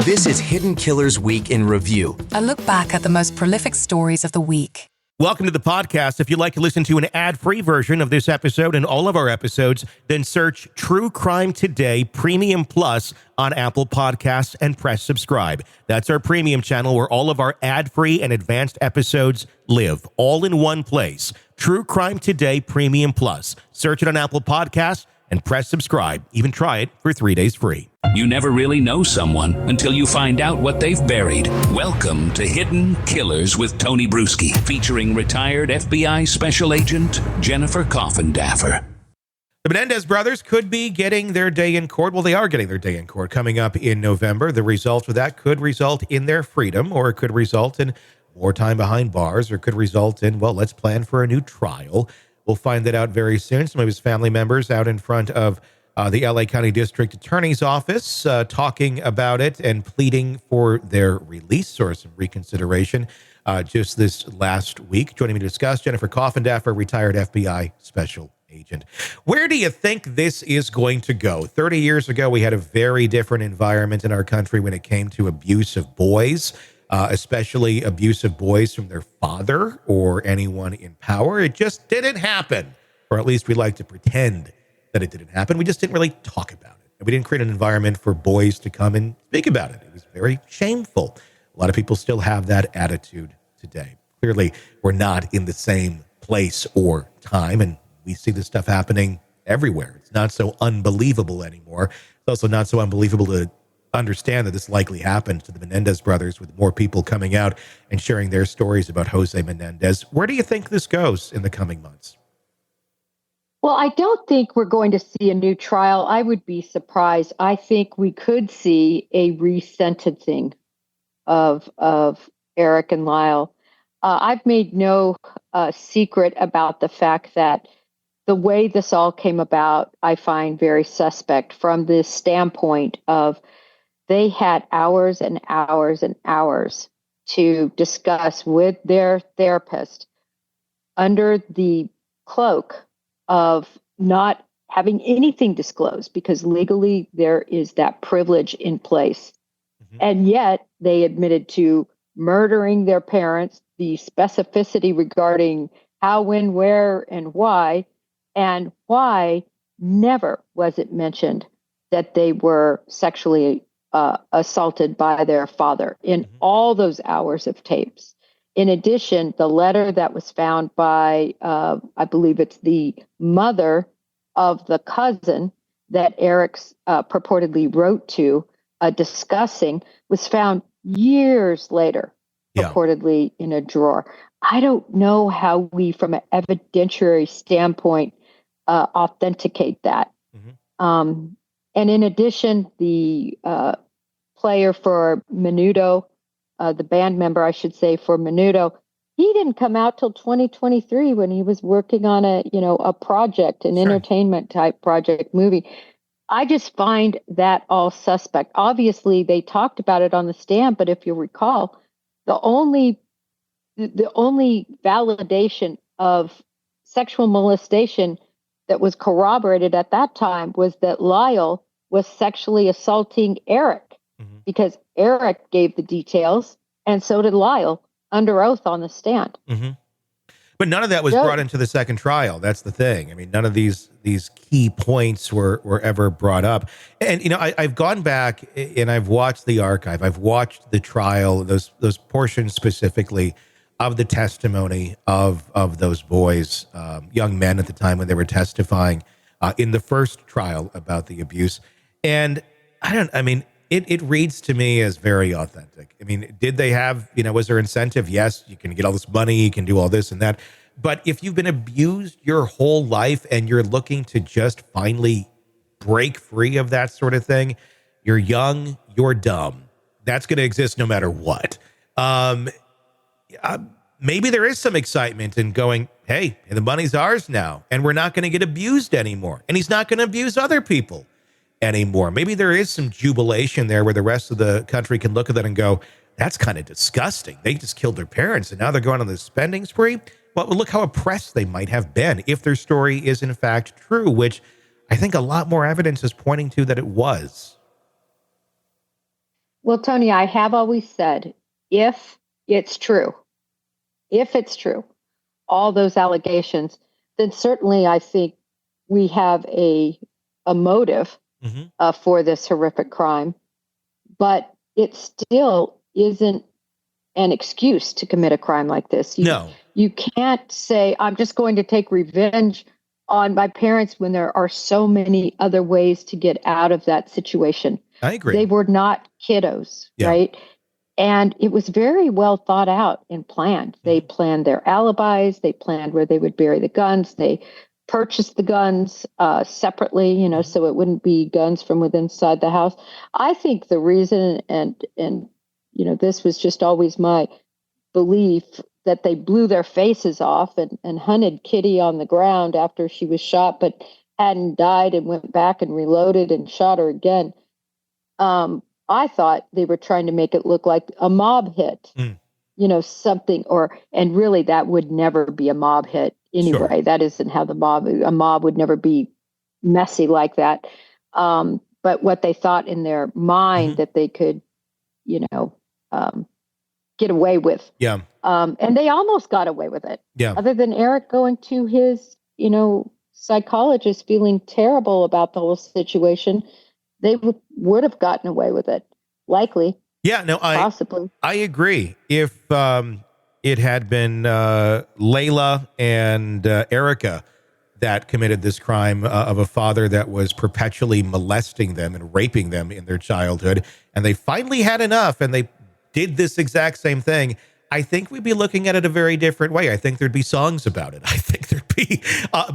This is Hidden Killers Week in Review. A look back at the most prolific stories of the week. Welcome to the podcast. If you'd like to listen to an ad-free version of this episode and all of our episodes, then search True Crime Today Premium Plus on Apple Podcasts and press subscribe. That's our premium channel where all of our ad-free and advanced episodes live, all in one place. True Crime Today Premium Plus. Search it on Apple Podcasts and press subscribe. Even try it for 3 days free. You never really know someone until you find out what they've buried. Welcome to Hidden Killers with Tony Brueski, featuring retired FBI Special Agent Jennifer Coffindaffer. The Menendez brothers could be getting their day in court. Well, they are getting their day in court coming up in November. The result of that could result in their freedom, or it could result in more time behind bars, or could result in, well, let's plan for a new trial. We'll find that out very soon. Some of his family members out in front of the LA County District Attorney's Office talking about it and pleading for their release or some reconsideration just this last week. Joining me to discuss, Jennifer Coffindaffer, retired FBI Special Agent. Where do you think this is going to go? 30 years ago, we had a very different environment in our country when it came to abuse of boys. Especially abuse of boys from their father or anyone in power. It just didn't happen, or at least we like to pretend that it didn't happen. We just didn't really talk about it. And we didn't create an environment for boys to come and speak about it. It was very shameful. A lot of people still have that attitude today. Clearly, we're not in the same place or time, and we see this stuff happening everywhere. It's not so unbelievable anymore. It's also not so unbelievable to understand that this likely happened to the Menendez brothers, with more people coming out and sharing their stories about Jose Menendez. Where do you think this goes in the coming months? Well, I don't think we're going to see a new trial. I would be surprised. I think we could see a resentencing of Eric and Lyle. I've made no secret about the fact that the way this all came about, I find very suspect from the standpoint of they had hours and hours and hours to discuss with their therapist under the cloak of not having anything disclosed, because legally there is that privilege in place. Mm-hmm. And yet they admitted to murdering their parents, the specificity regarding how, when, where, and why never was it mentioned that they were sexually assaulted by their father in all those hours of tapes. In addition, the letter that was found by, I believe it's the mother of the cousin that Eric's purportedly wrote to, discussing, was found years later, purportedly in a drawer. I don't know how we, from an evidentiary standpoint, authenticate that. Mm-hmm. And in addition, the player for Menudo, the band member, I should say, for Menudo, he didn't come out till 2023 when he was working on a project, an entertainment type project movie. I just find that all suspect. Obviously, they talked about it on the stand, but if you recall, the only validation of sexual molestation that was corroborated at that time was that Lyle was sexually assaulting Eric, because Eric gave the details and so did Lyle under oath on the stand. Mm-hmm. But none of that was brought into the second trial. That's the thing. I mean, none of these key points were ever brought up. And, I've gone back and I've watched the archive. I've watched the trial, those portions specifically of the testimony of those boys, young men at the time when they were testifying in the first trial about the abuse. And it reads to me as very authentic. I mean, did they have, was there incentive? Yes, you can get all this money, you can do all this and that. But if you've been abused your whole life and you're looking to just finally break free of that sort of thing, you're young, you're dumb. That's going to exist no matter what. Maybe there is some excitement in going, hey, the money's ours now, and we're not going to get abused anymore. And he's not going to abuse other people anymore. Maybe there is some jubilation there where the rest of the country can look at that and go, that's kind of disgusting. They just killed their parents, and now they're going on this spending spree. Well, look how oppressed they might have been if their story is in fact true, which I think a lot more evidence is pointing to that it was. Well, Tony, I have always said, if it's true, if it's true, all those allegations, then certainly I think we have a motive Hmm. for this horrific crime, but it still isn't an excuse to commit a crime like this. No, You can't say, I'm just going to take revenge on my parents when there are so many other ways to get out of that situation. I agree. They were not kiddos, Yeah. right? And it was very well thought out and planned. They planned their alibis, they planned where they would bury the guns, they purchased the guns separately, so it wouldn't be guns from within inside the house. I think the reason, and this was just always my belief, that they blew their faces off and hunted Kitty on the ground after she was shot, but hadn't died, and went back and reloaded and shot her again. I thought they were trying to make it look like a mob hit, something, and really that would never be a mob hit anyway. Sure. That isn't how a mob would never be messy like that. But what they thought in their mind that they could, get away with. Yeah. And they almost got away with it. Yeah. Other than Eric going to his, psychologist feeling terrible about the whole situation, they would have gotten away with it. Likely. Yeah. No, possibly. I agree. If it had been Layla and Erica that committed this crime of a father that was perpetually molesting them and raping them in their childhood, and they finally had enough and they did this exact same thing, I think we'd be looking at it a very different way. I think there'd be songs about it. I think there'd be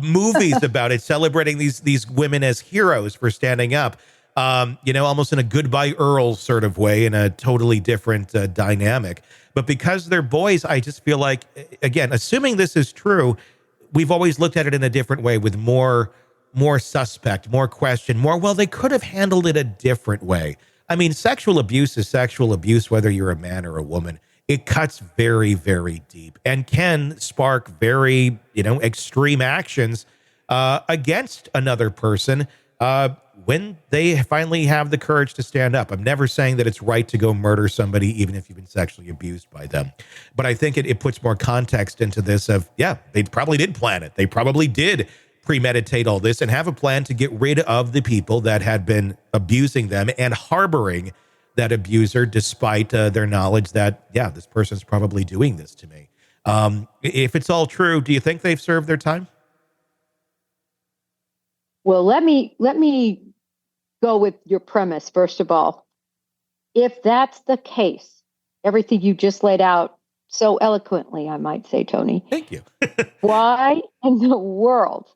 movies about it, celebrating these women as heroes for standing up, almost in a Goodbye Earl sort of way, in a totally different dynamic. But because they're boys, I just feel like, again, assuming this is true, we've always looked at it in a different way, with more suspect, more question, more, well, they could have handled it a different way. I mean, sexual abuse is sexual abuse, whether you're a man or a woman. It cuts very, very deep and can spark very, extreme actions against another person when they finally have the courage to stand up. I'm never saying that it's right to go murder somebody, even if you've been sexually abused by them. But I think it puts more context into this of, yeah, they probably did plan it. They probably did premeditate all this and have a plan to get rid of the people that had been abusing them and harboring that abuser, despite their knowledge that, yeah, this person's probably doing this to me. If it's all true, do you think they've served their time? Well, let me go with your premise, first of all. If that's the case, everything you just laid out so eloquently, I might say, Tony. Thank you. Why in the world,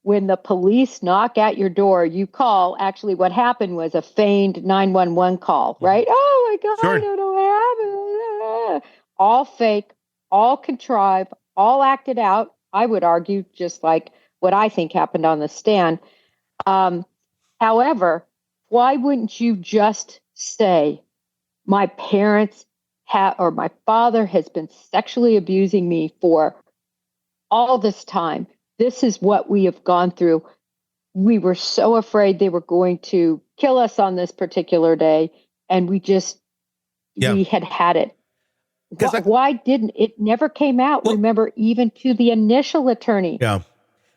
when the police knock at your door, you call? Actually, what happened was a feigned 911 call, right? Oh my God, Sure. I don't know what happened. All fake, all contrived, all acted out. I would argue, just like what I think happened on the stand. However, why wouldn't you just say, my parents or my father has been sexually abusing me for all this time. This is what we have gone through. We were so afraid they were going to kill us on this particular day, and we had it. Why didn't it never came out? Well, remember, even to the initial attorney. Yeah,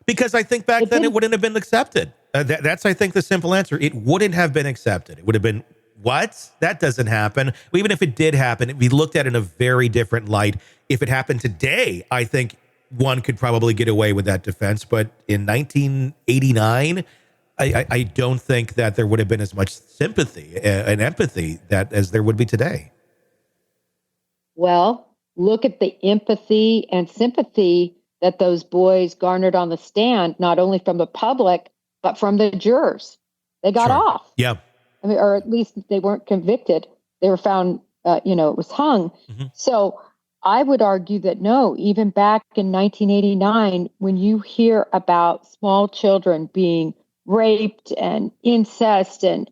because I think back then it wouldn't have been accepted. That's, I think, the simple answer. It wouldn't have been accepted. It would have been, what? That doesn't happen. Well, even if it did happen, it'd be looked at in a very different light. If it happened today, I think one could probably get away with that defense. But in 1989, I don't think that there would have been as much sympathy and empathy as there would be today. Well, look at the empathy and sympathy that those boys garnered on the stand, not only from the public, but from the jurors. They got off. Yeah. I mean, or at least they weren't convicted. They were found, it was hung. Mm-hmm. So I would argue that no, even back in 1989, when you hear about small children being raped and incest and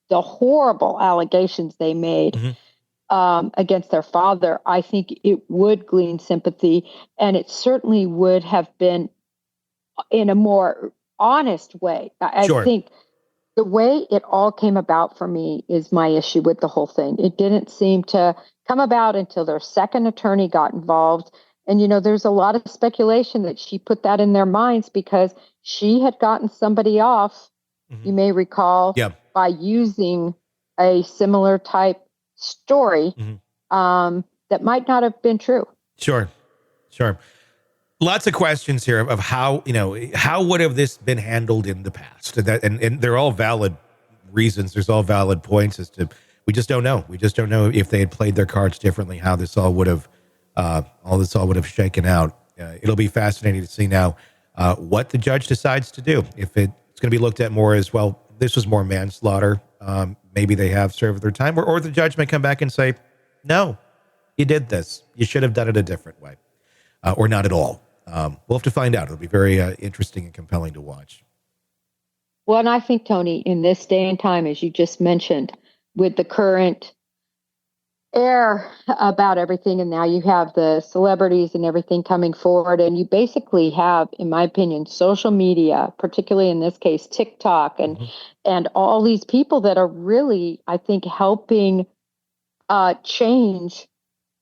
the horrible allegations they made against their father, I think it would glean sympathy, and it certainly would have been in a more honest way. I think the way it all came about for me is my issue with the whole thing. It didn't seem to come about until their second attorney got involved. And, there's a lot of speculation that she put that in their minds because she had gotten somebody off, you may recall, by using a similar type story that might not have been true. Sure. Lots of questions here of how, how would have this been handled in the past? And they're all valid reasons. There's all valid points as to, we just don't know. We just don't know if they had played their cards differently, how this all would have, shaken out. It'll be fascinating to see now what the judge decides to do. If it's going to be looked at more as, well, this was more manslaughter. Maybe they have served their time, or the judge may come back and say, no, you did this. You should have done it a different way, or not at all. We'll have to find out. It'll be very interesting and compelling to watch. Well, and I think, Tony, in this day and time, as you just mentioned, with the current air about everything, and now you have the celebrities and everything coming forward, and you basically have, in my opinion, social media, particularly in this case, TikTok, and all these people that are really, I think, helping change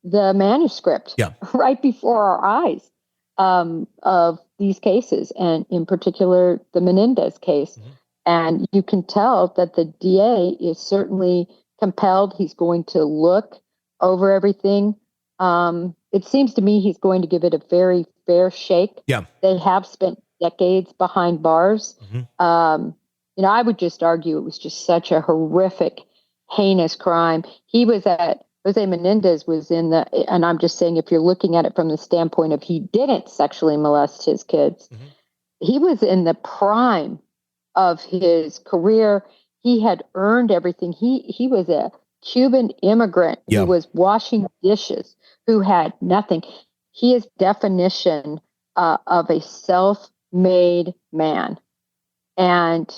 the manuscript right before our eyes of these cases, and in particular, the Menendez case. And you can tell that the DA is certainly compelled. He's going to look over everything. It seems to me he's going to give it a very fair shake. They have spent decades behind bars. I would just argue it was just such a horrific, heinous crime. Jose Menendez was and I'm just saying, if you're looking at it from the standpoint of he didn't sexually molest his kids, he was in the prime of his career. He had earned everything. He was a Cuban immigrant who was washing dishes, who had nothing. He is definition of a self-made man. And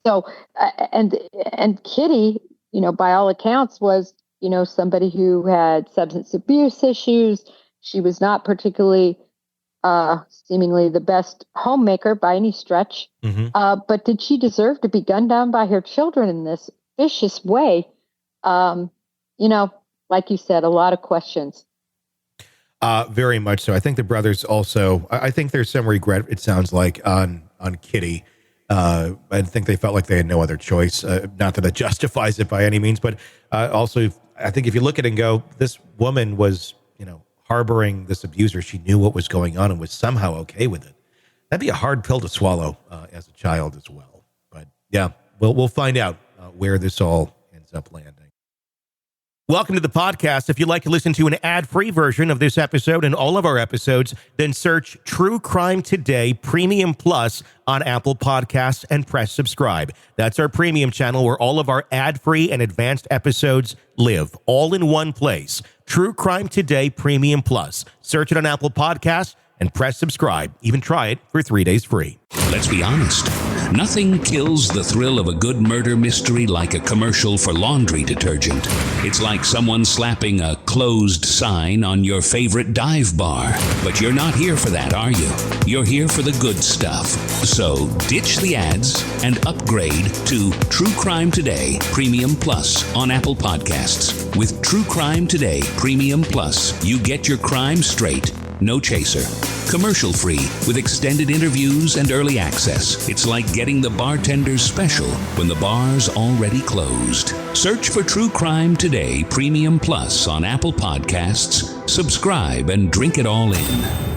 and Kitty, by all accounts, was, somebody who had substance abuse issues. She was not particularly seemingly the best homemaker by any stretch. But did she deserve to be gunned down by her children in this vicious way? Like you said, a lot of questions. Very much so. I think the brothers also, I think there's some regret, it sounds like, on Kitty. I think they felt like they had no other choice. Not that it justifies it by any means, but also, I think if you look at it and go, this woman was, harboring this abuser. She knew what was going on and was somehow okay with it. That'd be a hard pill to swallow as a child as well. But yeah, we'll find out where this all ends up landing. Welcome to the podcast. If you'd like to listen to an ad-free version of this episode and all of our episodes, then search True Crime Today Premium Plus on Apple Podcasts and press subscribe. That's our premium channel where all of our ad-free and advanced episodes live, all in one place. True Crime Today Premium Plus. Search it on Apple Podcasts and press subscribe. Even try it for 3 days free. Let's be honest. Nothing kills the thrill of a good murder mystery like a commercial for laundry detergent. It's like someone slapping a closed sign on your favorite dive bar. But you're not here for that, are you? You're here for the good stuff. So ditch the ads and upgrade to True Crime Today Premium Plus on Apple Podcasts. With True Crime Today Premium Plus, you get your crime straight. No chaser. Commercial free with extended interviews and early access. It's like getting the bartender's special when the bar's already closed. Search for True Crime Today Premium Plus on Apple Podcasts. Subscribe and drink it all in.